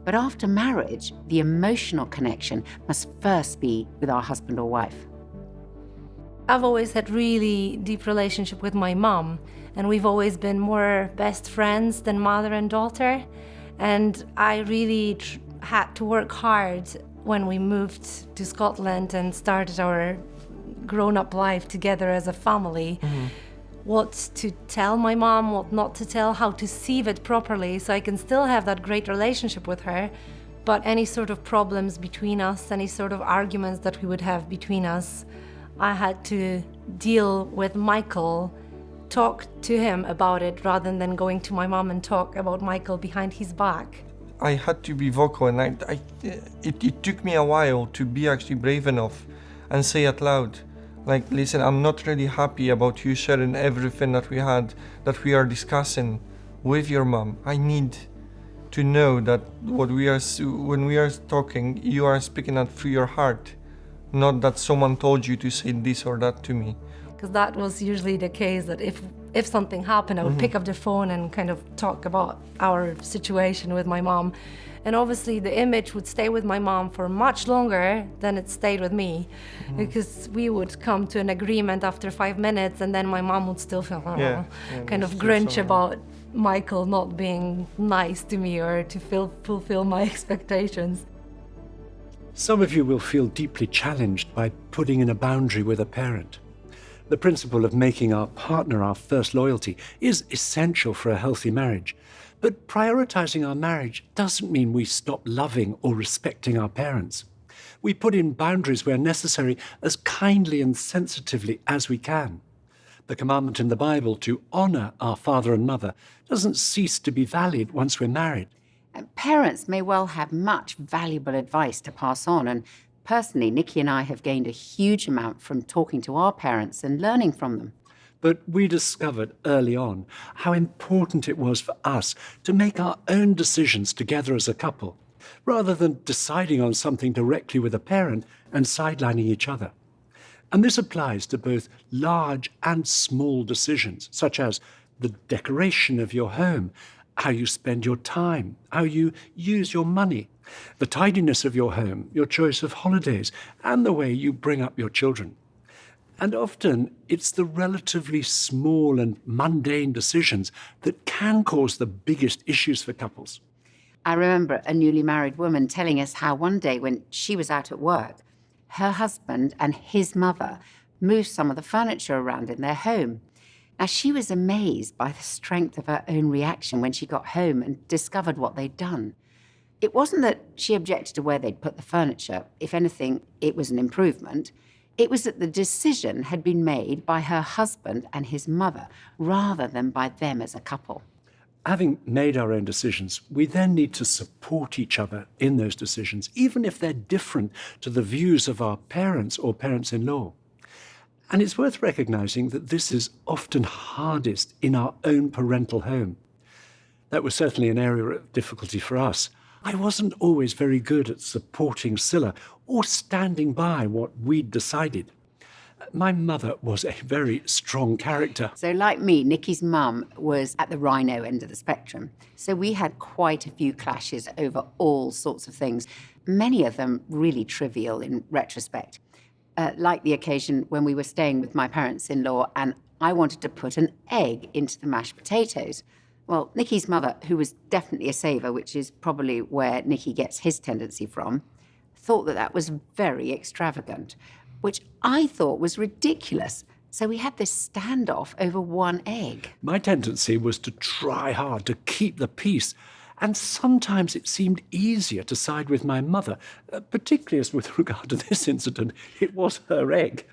But after marriage, the emotional connection must first be with our husband or wife. I've always had really deep relationship with my mom, and we've always been more best friends than mother and daughter. And I really had to work hard when we moved to Scotland and started our grown-up life together as a family. Mm-hmm. What to tell my mom, what not to tell, how to sieve it properly so I can still have that great relationship with her. But any sort of problems between us, any sort of arguments that we would have between us, I had to deal with Michael, talk to him about it rather than going to my mom and talk about Michael behind his back. I had to be vocal, and it took me a while to be actually brave enough and say it loud, like, listen, I'm not really happy about you sharing everything that we are discussing with your mom. I need to know that when we are talking, you are speaking it through your heart, not that someone told you to say this or that to me. Because that was usually the case, that if something happened, I would pick up the phone and kind of talk about our situation with my mom. And obviously the image would stay with my mom for much longer than it stayed with me, because we would come to an agreement after 5 minutes and then my mom would still feel kind of Grinch about Michael not being nice to me or to fulfill my expectations. Some of you will feel deeply challenged by putting in a boundary with a parent. The principle of making our partner our first loyalty is essential for a healthy marriage. But prioritizing our marriage doesn't mean we stop loving or respecting our parents. We put in boundaries where necessary as kindly and sensitively as we can. The commandment in the Bible to honor our father and mother doesn't cease to be valid once we're married. Parents may well have much valuable advice to pass on, and personally, Nikki and I have gained a huge amount from talking to our parents and learning from them. But we discovered early on how important it was for us to make our own decisions together as a couple, rather than deciding on something directly with a parent and sidelining each other. And this applies to both large and small decisions, such as the decoration of your home, how you spend your time, how you use your money, the tidiness of your home, your choice of holidays, and the way you bring up your children. And often it's the relatively small and mundane decisions that can cause the biggest issues for couples. I remember a newly married woman telling us how one day when she was out at work, her husband and his mother moved some of the furniture around in their home. Now, she was amazed by the strength of her own reaction when she got home and discovered what they'd done. It wasn't that she objected to where they'd put the furniture. If anything, it was an improvement. It was that the decision had been made by her husband and his mother rather than by them as a couple. Having made our own decisions, we then need to support each other in those decisions, even if they're different to the views of our parents or parents-in-law. And it's worth recognizing that this is often hardest in our own parental home. That was certainly an area of difficulty for us. I wasn't always very good at supporting Scylla or standing by what we'd decided. My mother was a very strong character. So like me, Nikki's mum was at the rhino end of the spectrum. So we had quite a few clashes over all sorts of things, many of them really trivial in retrospect. Like the occasion when we were staying with my parents-in-law and I wanted to put an egg into the mashed potatoes. Well, Nikki's mother, who was definitely a saver, which is probably where Nikki gets his tendency from, thought that that was very extravagant, which I thought was ridiculous. So we had this standoff over one egg. My tendency was to try hard to keep the peace, and sometimes it seemed easier to side with my mother, particularly as with regard to this incident, it was her egg.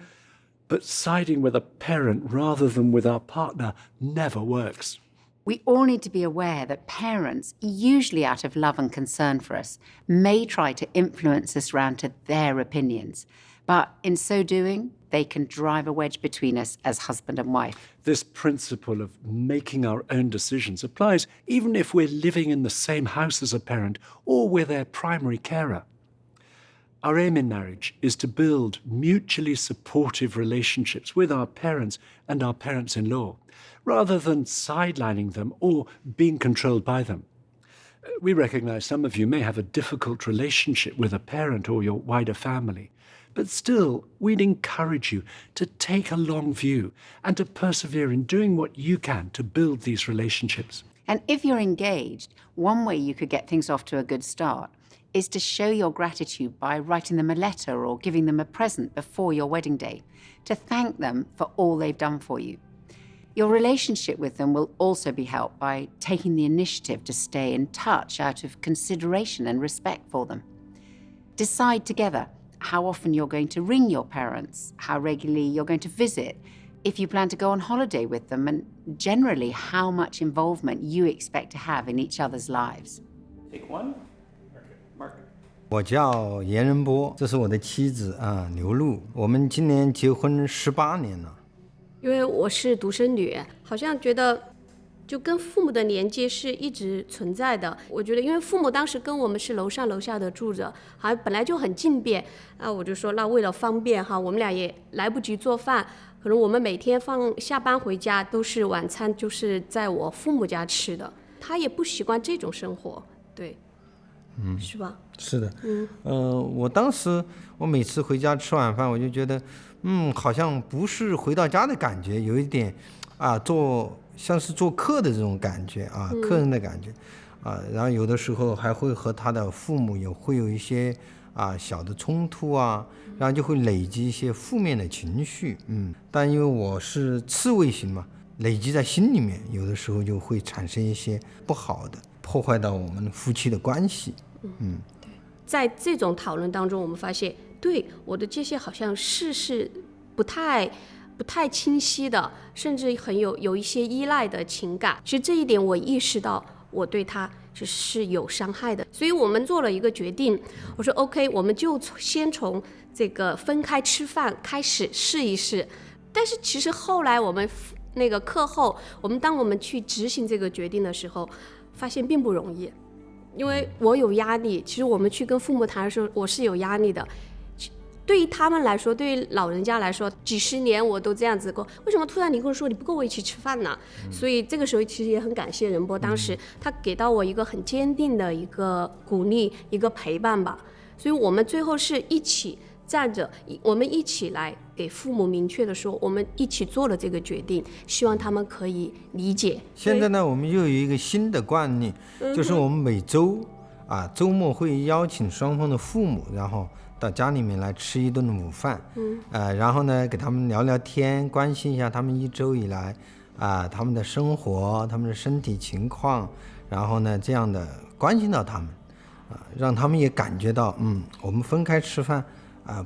But siding with a parent rather than with our partner never works. We all need to be aware that parents, usually out of love and concern for us, may try to influence us round to their opinions. But in so doing, they can drive a wedge between us as husband and wife. This principle of making our own decisions applies even if we're living in the same house as a parent or we're their primary carer. Our aim in marriage is to build mutually supportive relationships with our parents and our parents-in-law, rather than sidelining them or being controlled by them. We recognize some of you may have a difficult relationship with a parent or your wider family, but still, we'd encourage you to take a long view and to persevere in doing what you can to build these relationships. And if you're engaged, one way you could get things off to a good start is to show your gratitude by writing them a letter or giving them a present before your wedding day, to thank them for all they've done for you. Your relationship with them will also be helped by taking the initiative to stay in touch out of consideration and respect for them. Decide together how often you're going to ring your parents, how regularly you're going to visit, if you plan to go on holiday with them, and generally how much involvement you expect to have in each other's lives. Take one. Mark. 我叫严仁波，这是我的妻子刘露，我们今年结婚18年了。因为我是独生女，好像觉得就跟父母的连接是一直存在的。我觉得，因为父母当时跟我们是楼上楼下的住着，好像本来就很近便我就说，那为了方便我们俩也来不及做饭，可能我们每天下班回家都是晚餐就是在我父母家吃的。他也不习惯这种生活，对，是吧？是的，我当时我每次回家吃晚饭，我就觉得，好像不是回到家的感觉，有一点像是做客的这种感觉客人的感觉然后有的时候还会和他的父母会有一些小的冲突然后就会累积一些负面的情绪，但因为我是刺猬型嘛，累积在心里面，有的时候就会产生一些不好的，破坏到我们夫妻的关系。在这种讨论当中，我们发现，对我的界限好像是不太清晰的，甚至有一些依赖的情感。其实这一点我意识到，我对他是有伤害的，所以我们做了一个决定。我说 OK， 我们就先从这个分开吃饭开始试一试。但是其实后来我们那个课后，当我们去执行这个决定的时候，发现并不容易。因为我有压力，其实我们去跟父母谈的时候，我是有压力的。对于他们来说，对于老人家来说，几十年我都这样子过，为什么突然你跟我说你不跟我一起吃饭呢？所以这个时候其实也很感谢仁波，当时他给到我一个很坚定的一个鼓励，一个陪伴吧。所以我们最后是一起站着，我们一起来给父母明确的说，我们一起做了这个决定，希望他们可以理解。现在呢，我们又有一个新的观念，就是我们每周周末会邀请双方的父母，然后到家里面来吃一顿午饭，然后呢给他们聊聊天，关心一下他们一周以来他们的生活，他们的身体情况，然后呢这样的关心到他们，让他们也感觉到，我们分开吃饭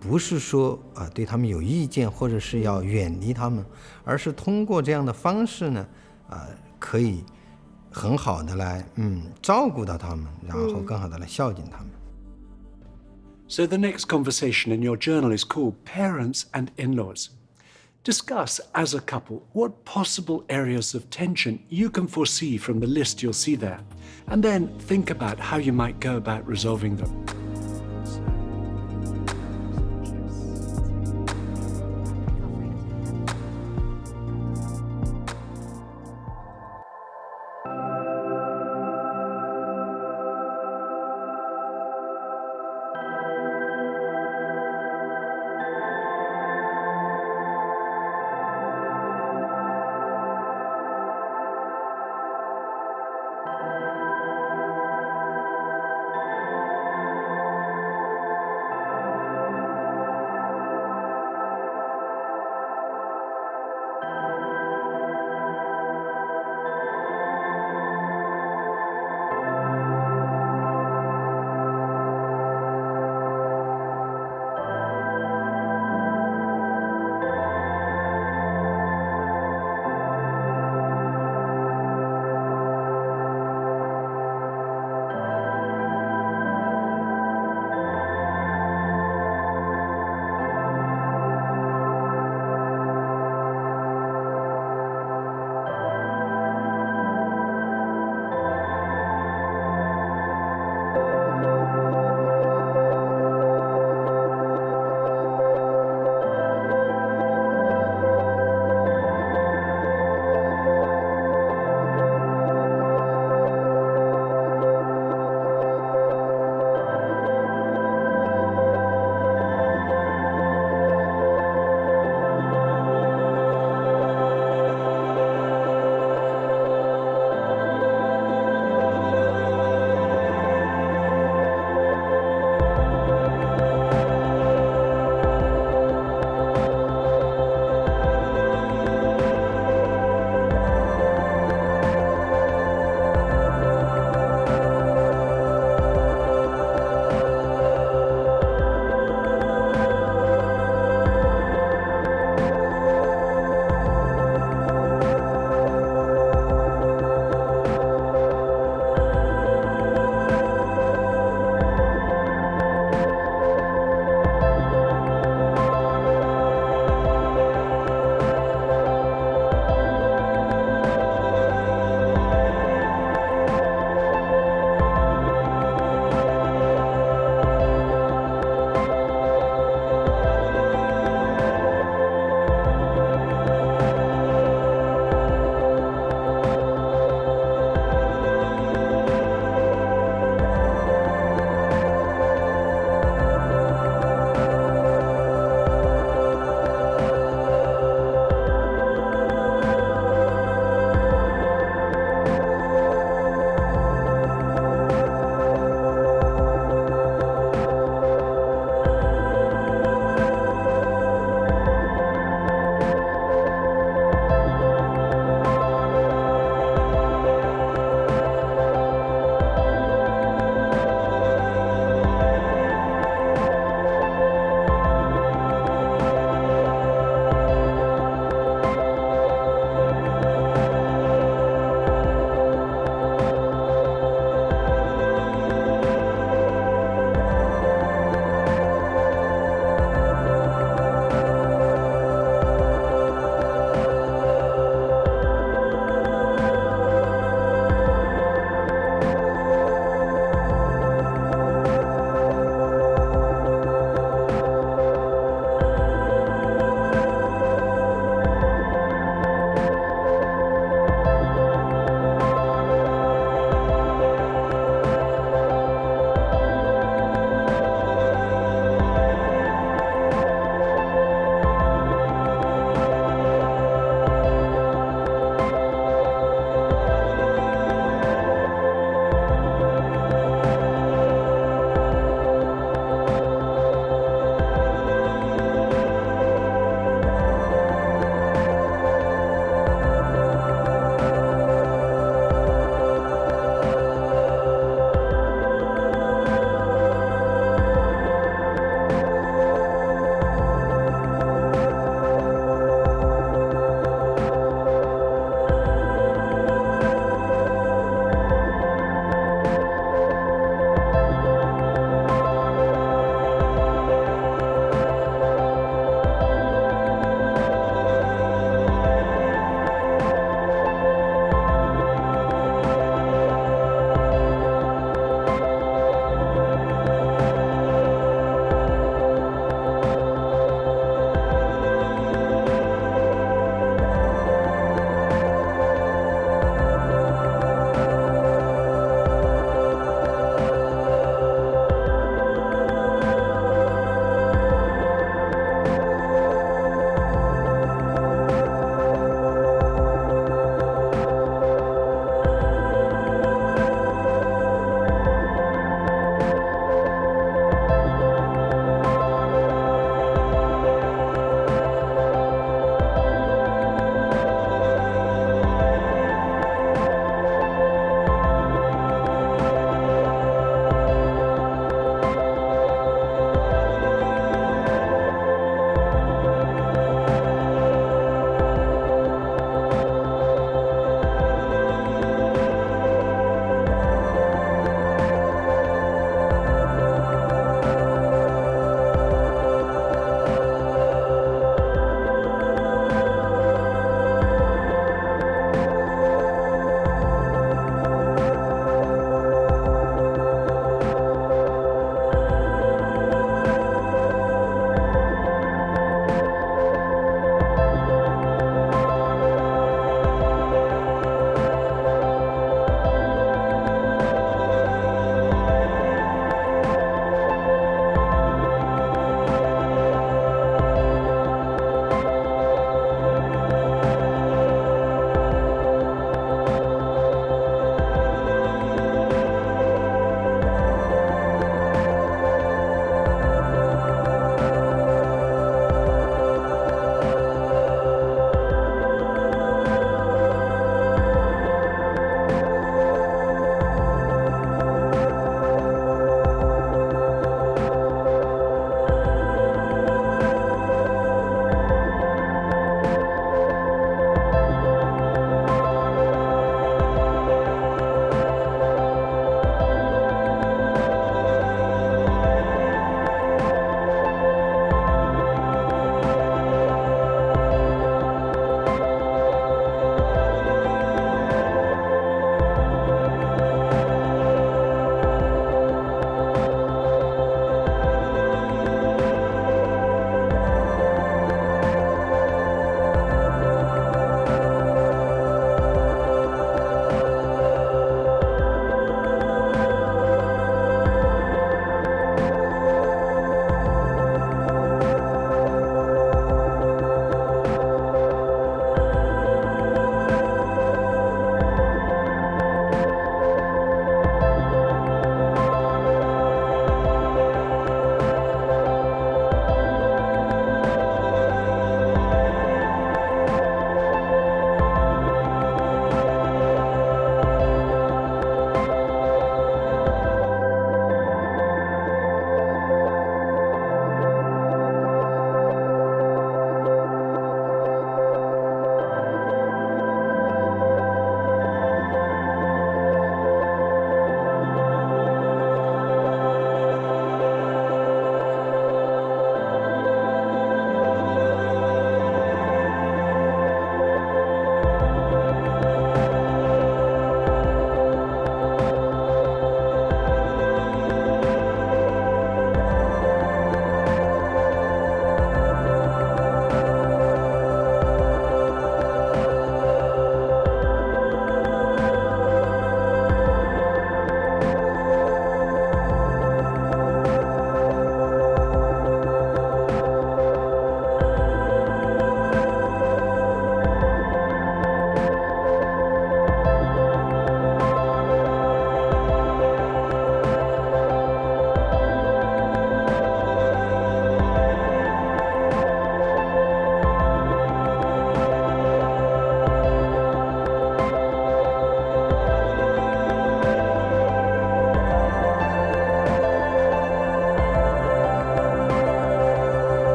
不是说对他们有意见，或者是要远离他们，而是通过这样的方式呢，可以很好的来照顾到他们，然后更好的来孝敬他们。So the next conversation in your journal is called Parents and In-Laws. Discuss as a couple what possible areas of tension you can foresee from the list you'll see there, and then think about how you might go about resolving them.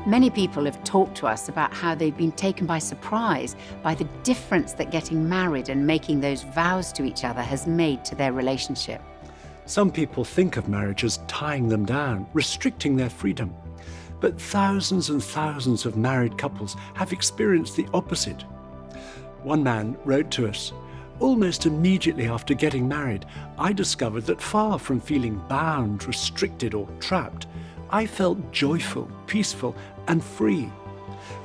Many people have talked to us about how they've been taken by surprise by the difference that getting married and making those vows to each other has made to their relationship. Some people think of marriage as tying them down, restricting their freedom. But thousands and thousands of married couples have experienced the opposite. One man wrote to us, "Almost immediately after getting married, I discovered that far from feeling bound, restricted, or trapped, I felt joyful, peaceful, and free.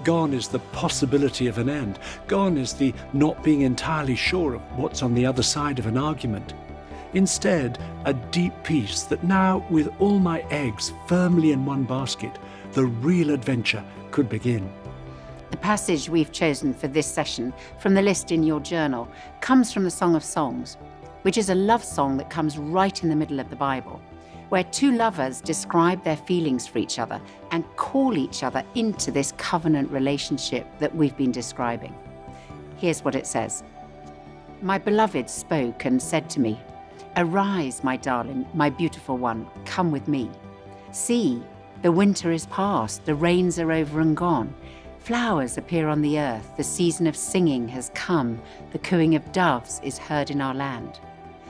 Gone is the possibility of an end. Gone is the not being entirely sure of what's on the other side of an argument. Instead, a deep peace that now, with all my eggs firmly in one basket, the real adventure could begin." The passage we've chosen for this session from the list in your journal comes from the Song of Songs, which is a love song that comes right in the middle of the Bible, where two lovers describe their feelings for each other and call each other into this covenant relationship that we've been describing. Here's what it says. "My beloved spoke and said to me, 'Arise, my darling, my beautiful one, come with me. See, the winter is past, the rains are over and gone. Flowers appear on the earth, the season of singing has come, the cooing of doves is heard in our land.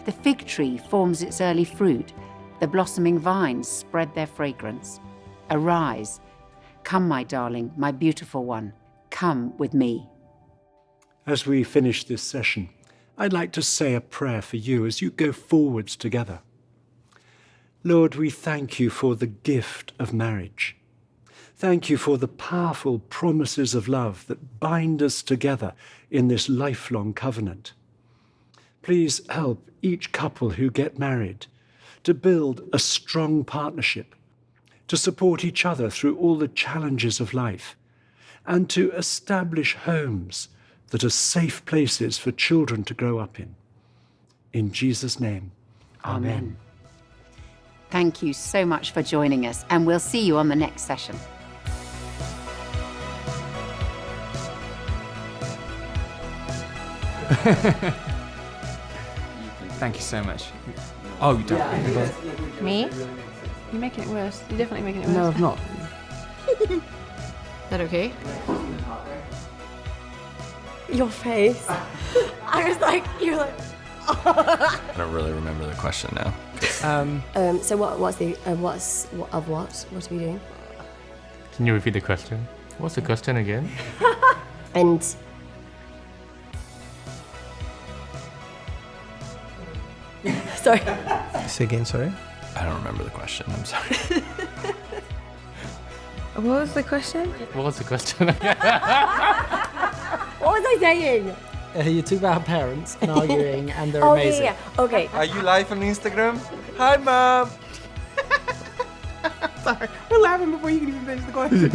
The fig tree forms its early fruit, the blossoming vines spread their fragrance. Arise, come, my darling, my beautiful one, come with me.'" As we finish this session, I'd like to say a prayer for you as you go forwards together. Lord, we thank you for the gift of marriage. Thank you for the powerful promises of love that bind us together in this lifelong covenant. Please help each couple who get married to build a strong partnership, to support each other through all the challenges of life, and to establish homes that are safe places for children to grow up in. In Jesus' name, Amen. Thank you so much for joining us, and we'll see you on the next session. Thank you so much. Oh, you don't. Me? You're making it worse. You're definitely making it worse. No, I'm not. That okay? Your face. I was like, you're like. I don't really remember the question now. So what's what are we doing? Can you repeat the question? What's the question again? And sorry. Say again, sorry. I don't remember the question. I'm sorry. What was the question? What was the question again? What was I saying? You're two bad parents and arguing, and they're amazing. Yeah. Okay. Are you live on Instagram? Hi, Mom. Sorry, we're laughing before you can even finish the question.